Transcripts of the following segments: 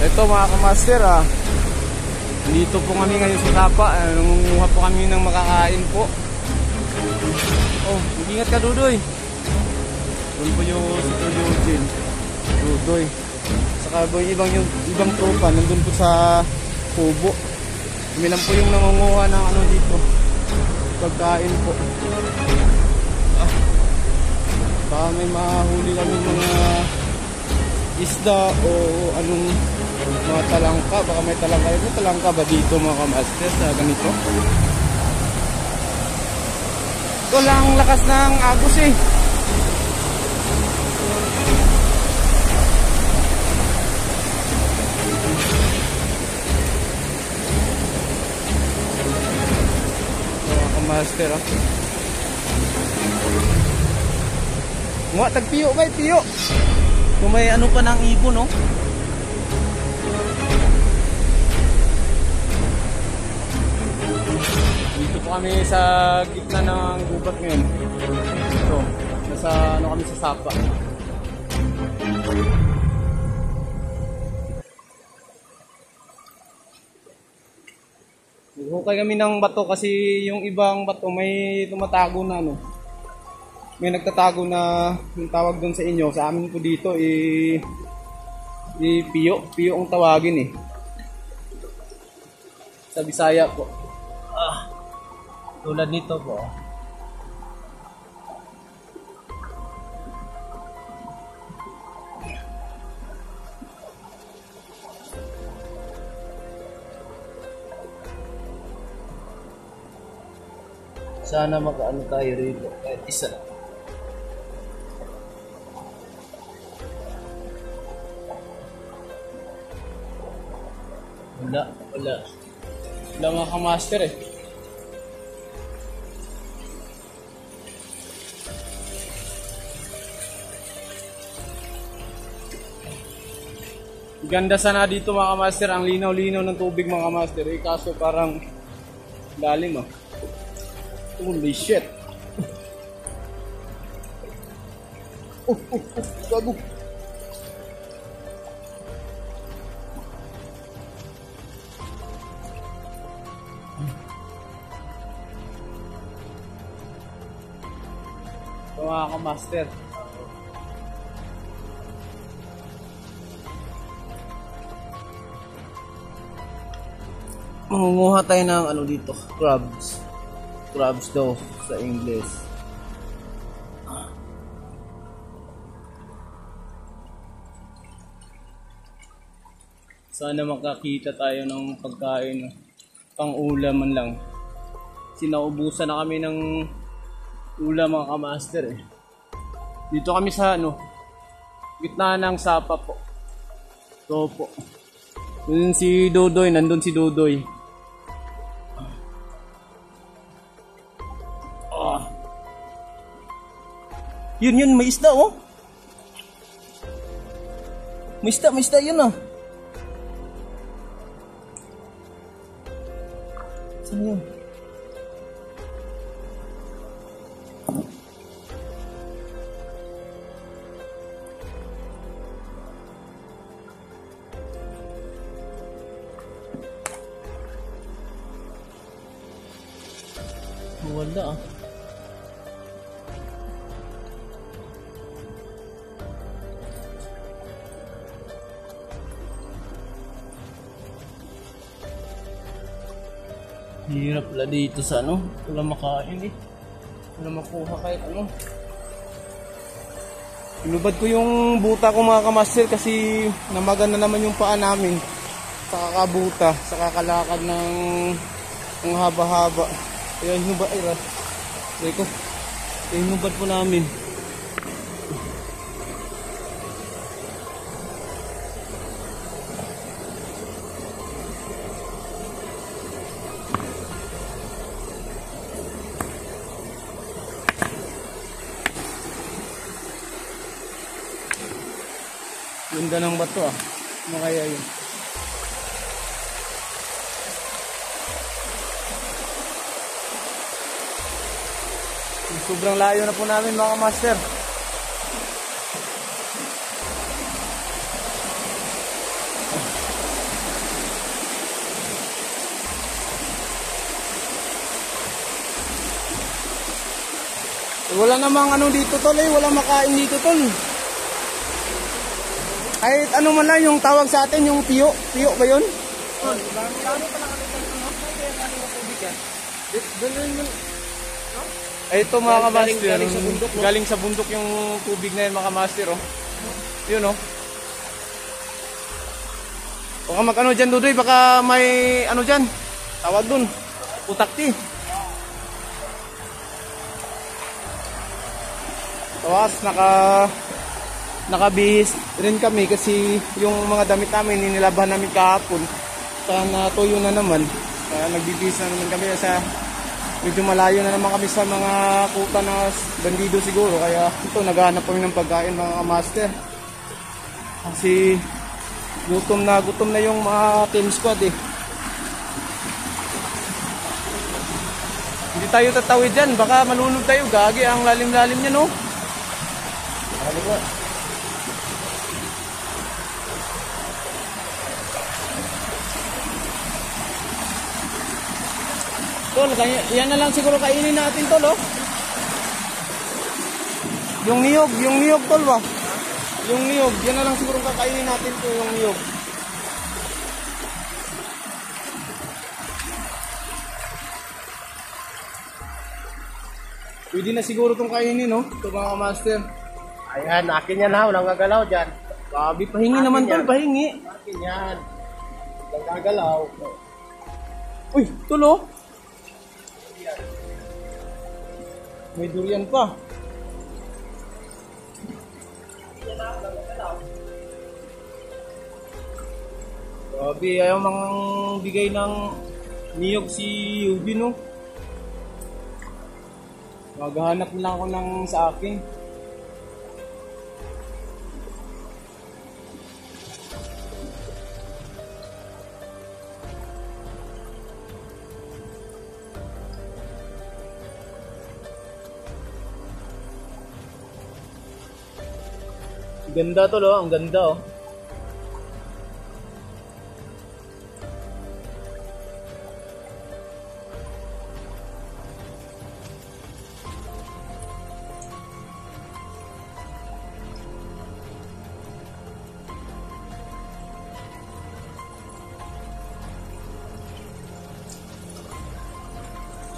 Ito mga kamaster, dito po kami ngayon sa Sapa. Nangunguha po kami ng makakain po. Oh, mag-ingat ka, Dudoy. Doon po yung si Eugene, Dudoy. Saka po yung ibang tropa nandun po sa Kubo. Kami lang po yung nangunguha ng ano dito, pagkain po. Baka may mahuli kami mga isda o anong mga talangka. Baka may talangka. May talangka ba dito mga kamaster sa ganito? Ito lang lakas ng agos eh. Mga kamaster Mga tagpiyo kay piyo. Kung may ano pa ng ibon, no? Dito po kami sa gitna ng gubat ngayon. Ito, nasa ano kami sa Sapa. Hukay kami ng bato kasi yung ibang bato may tumatago na ano. May nagtatago na yung tawag doon sa inyo. Sa amin po dito piyo. Piyo ang tawagin eh. Sa Bisaya po. Tulad nito po. Sana makaano tayo rito. Kahit isa lang. Wala mga kamaster eh. Ganda sana dito mga kamaster. Ang linaw-linaw ng tubig mga kamaster eh. Kaso parang lalim Holy shit. Gago. Mga kamaster. Mangunguha tayo ng ano dito, crabs. Crabs daw sa English. Sana makakita tayo ng pagkain pang ulam man lang. Sinaubusan na kami ng ulam mga kamaster eh. Dito kami sa ano, gitna ng Sapa po. Ito po. Nandun si Dodoy. Yun, may isda oh. May isda yun Saan yun? Wala Hirap pala dito sa ano. Wala makain eh. Wala makuha kahit ano. Inubad ko yung buta ko mga kamaster kasi namagan na naman yung paa namin sa kakabuta, sa kakalakad ng haba-haba. Kaya hinubad hinubad po namin. Ganda ng bato Ano kaya yun? Sobrang layo na po namin mga master. Wala namang ano dito tol eh, wala makain dito tol. Kahit ano man lang yung tawag sa atin, yung piyo. Piyo ba yun? Tol, dami pa nakalitan ko, no? Kaya galing ang tubig yan. Doon mo. Ay, ito mga kamaster, Galing sa bundok, no? galing sa bundok yung tubig na yun mga kamaster, oh. Yun, oh. Baka mag-ano dyan, Dudoy, baka may ano dyan. Tawag dun, putakti. Tawas, nakabihis rin kami kasi yung mga damit namin ninilabahan namin kahapon. Kaya natuyo na naman. Kaya nagbibihis na naman kami sa medyo malayo na naman kami sa mga kuta na bandido siguro. Kaya ito, naghahanap kami ng pagkain mga kamaster. Kasi gutom na yung mga team squad eh. Hindi tayo tatawid dyan, baka malunod tayo. Gagi ang lalim-lalim niya, no? Tol, yan na lang siguro kainin natin tol, oh. Yung niyog tol ba? Yung niyog, yan na lang siguro kakainin natin to, yung niyog. Pwede na siguro itong kainin, no? Ito mga master. Ayan, akin yan ha. Walang gagalaw dyan. Babi, pahingi akin naman tol, pahingi. Akin yan. Walang gagalaw. Uy, tulo. May durian pa. Babi, ayaw mang bigay ng niyog si Yubi, no? Maghahanap lang ako ng sa akin. Ganda to, lo, ang ganda, oh.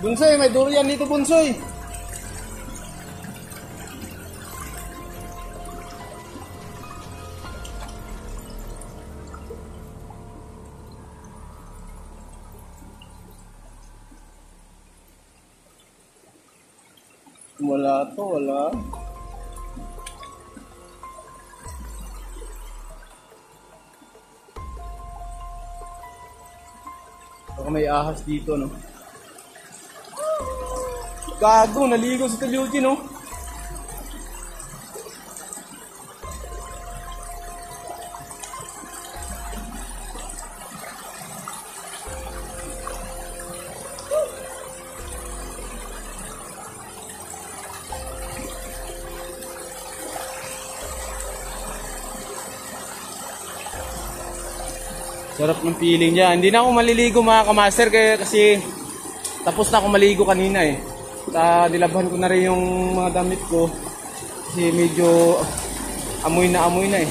Bunsoy, may durian dito, Bunsoy. Wala to, wala. Baka may ahas dito, no? Gago, naligo si Talyuji, no? Sarap ng feeling niya. Hindi na ako maliligo mga kamaster kasi tapos na ako maligo kanina eh. Nilabhan ko na rin yung mga damit ko kasi medyo amoy na eh.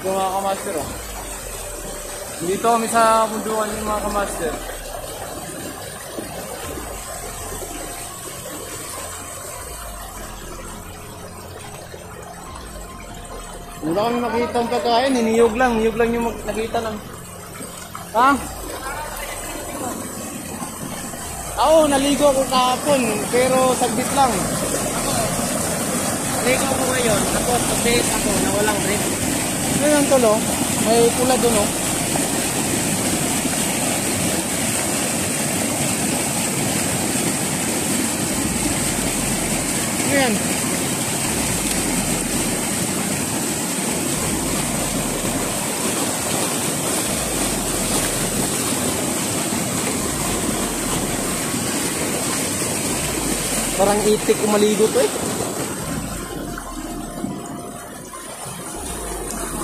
Ito mga kamaster, oh. Dito kami sa bundukan yung mga kamaster. Wala kami makita ang pagkain, niyog lang yung nakita lang. Ha? Oo, naligo ako kahapon, pero saglit lang. Naligo ako ngayon. Tapos, update ako na walang break. Ano yung tulo? May pula doon, oh. Ayan. Parang itik kung maligo to eh.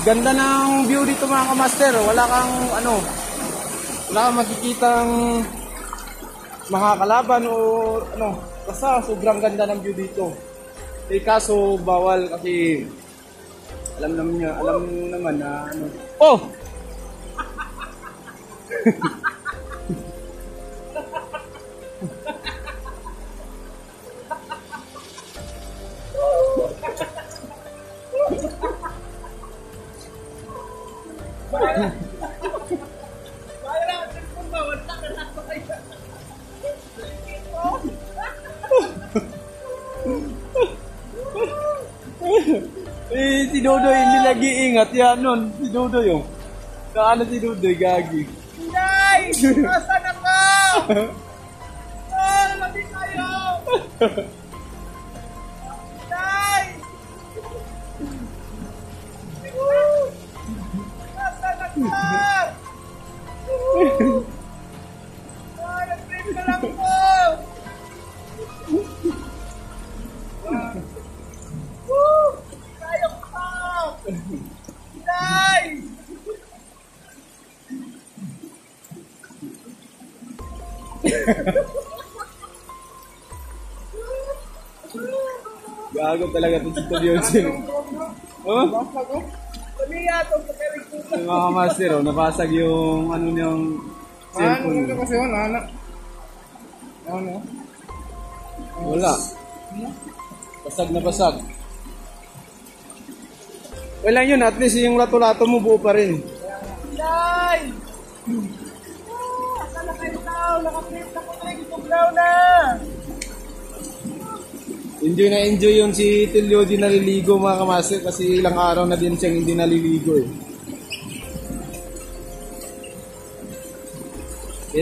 Ganda ng view dito mga kamaster. Wala kang wala kang makikitang makakalaban o basta sobrang ganda ng view dito. Kaso bawal kasi alam naman na Oh! Si Dodoy hindi lagi ingat yan nun. Si Dodoy yung. Kaano si Dodoy gagi. Inday! Nasaan ako? Oh, labi kayo! Inday! Nasaan ako? Oh, nag-trip ka lang po! Kaya ko pa! Inday! Gago talaga ito si Tolyosin. Oh? Paniya ito sa karikutan. Mga kamaster, nabasag yung niyang cellphone. Ano kasi yun, anak? Ano? Wala. Basag na basag. Wala yun, at least yung lato-lato mo buo pa rin. Inday! Akala kayo tao, nakaprint ako na ituglaw na! Enjoy yun si Tilio di naliligo mga kamaster kasi ilang araw na din siyang hindi naliligo eh.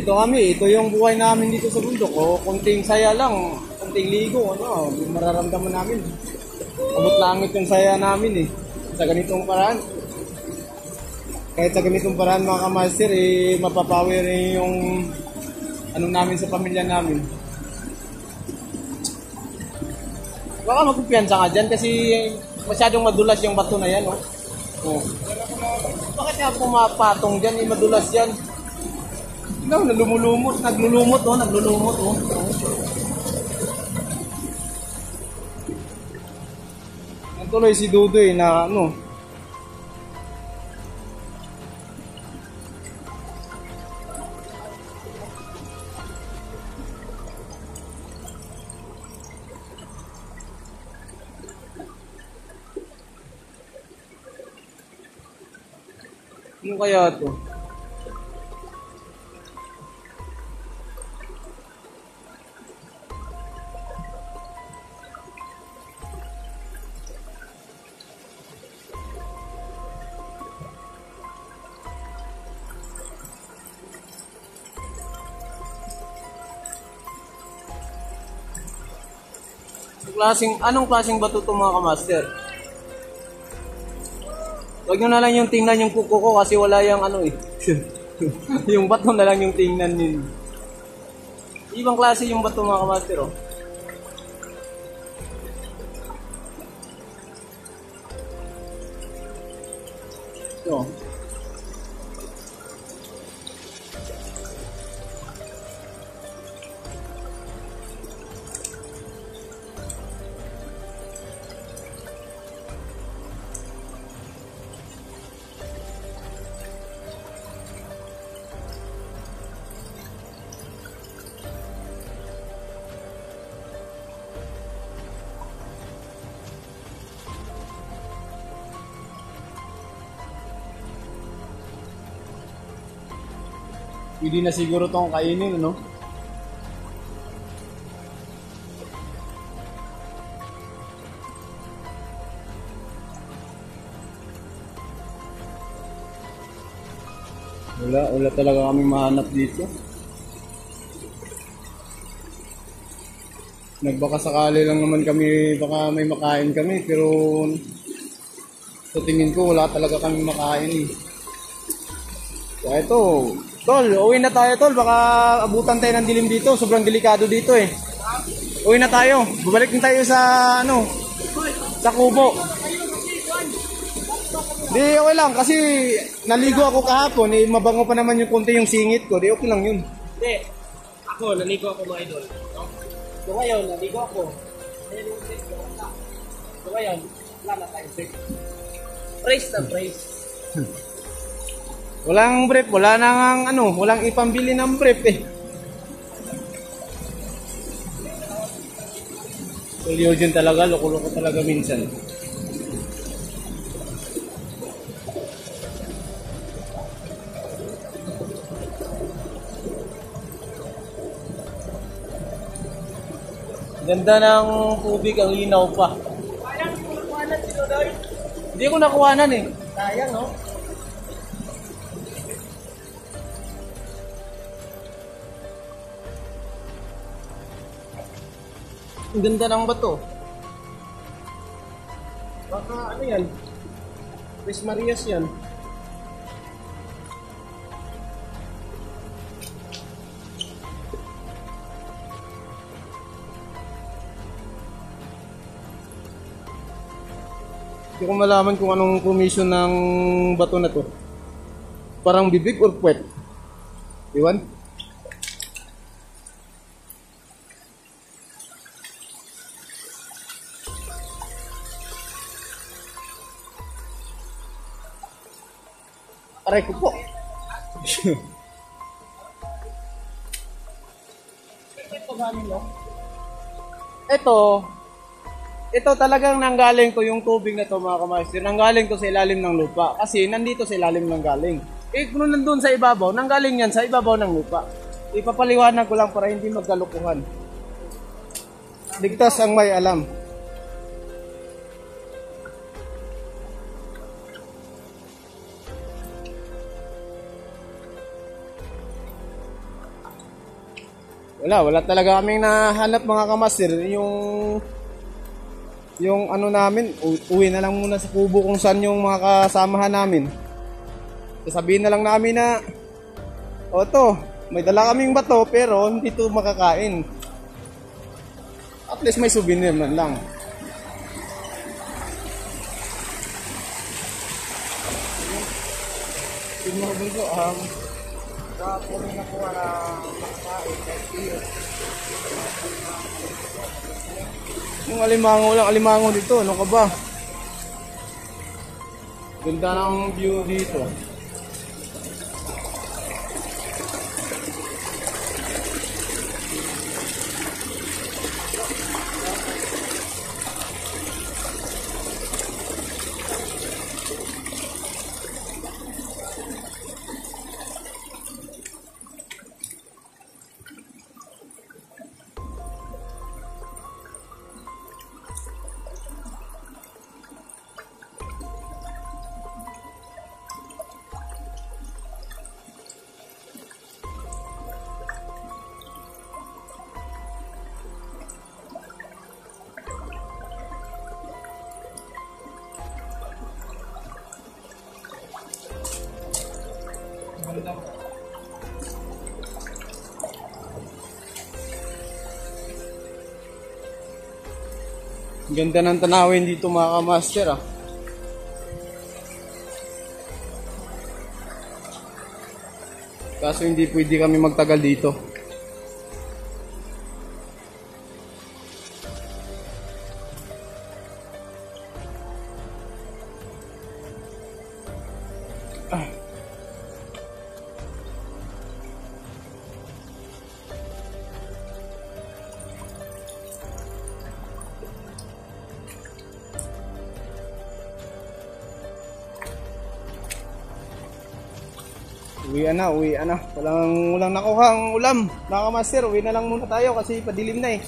Ito yung buhay namin dito sa bundok. O, kunting saya lang, kunting ligo, yung mararamdaman namin. Abot langit yung saya namin eh. Sa ganitong paraan. Kahit sa ganitong paraan mga kamaster mapapower yung namin sa pamilya namin. Baka magkumpiyansa ka dyan kasi masyadong madulas yung bato na yan, oh. Oh. Bakit nga pumapatong dyan, madulas yan. Naglulumot, oh. Yan tuloy si Dudoy na Ano kaya to? Anong klaseng bato to mga kamaster? Huwag nyo na lang yung tingnan yung kuko ko kasi wala yung yung bato na lang yung tingnan yun. Ibang klase yung bato mga kamaster, oh. Ito. Hindi na siguro tong kainin, no? Wala talaga kaming mahanap dito. Nagbaka sakali lang naman kami, baka may makain kami, pero sa tingin ko wala talaga kami makain eh. Kaya ito, tol, uwi na tayo tol, baka abutan tayo ng dilim dito, sobrang delikado dito eh. Uwi na tayo, babalik na tayo sa sa kubo. Di, okay lang. Kasi naligo ako kahapon. Eh, mabango pa naman yung konti yung singit ko. Di, okay lang yun. Hindi. Ako, naligo ako mga idol. No? So ngayon, naligo ako. Ayan yung break ko. So ngayon, wala na tayo break. Praise na praise. Walang brief. Wala nang ano. Walang ipambili ng brief eh. Yun talaga. Loko-loko talaga minsan. Ganda ng tubig, ang linaw pa. Sayang, hindi ko nakuhanan si Dodoy. Hindi ko nakuhanan eh. Sayang, no? Ang ganda ng bato. Baka ano yan? Chris Marias yan. Hindi ko malaman kung anong commission ng bato na to. Parang bibig or puwet? Iwan? Aray ko po. Ito talagang nanggaling to yung tubig na to mga kamaster. Nanggaling to sa ilalim ng lupa. Kasi nandito sa ilalim ng galing. Eh kung nandun sa ibabaw, nanggaling yan sa ibabaw ng lupa. Ipapaliwanag ko lang para hindi magkalukuhan. Ligtas ang may alam. Wala talaga kaming nahanap mga kamaster. Yung ano namin, uwi na lang muna sa kubo kung saan yung mga kasamahan namin. Sasabihin na lang namin na, o to, may dala kaming bato pero hindi to makakain. At least may souvenir man lang. Tingnan ko Kapunin na po na makakain kahit iyo. Yung alimango lang, alimango dito, ano ka ba? Ganda ng view dito. Ganda ng tanawin dito mga kamaster ah. Kaso hindi pwede kami magtagal dito. Uwi na. Walang nakuha ang ulam. Mga kamaster, uwi na lang muna tayo kasi padilim na eh.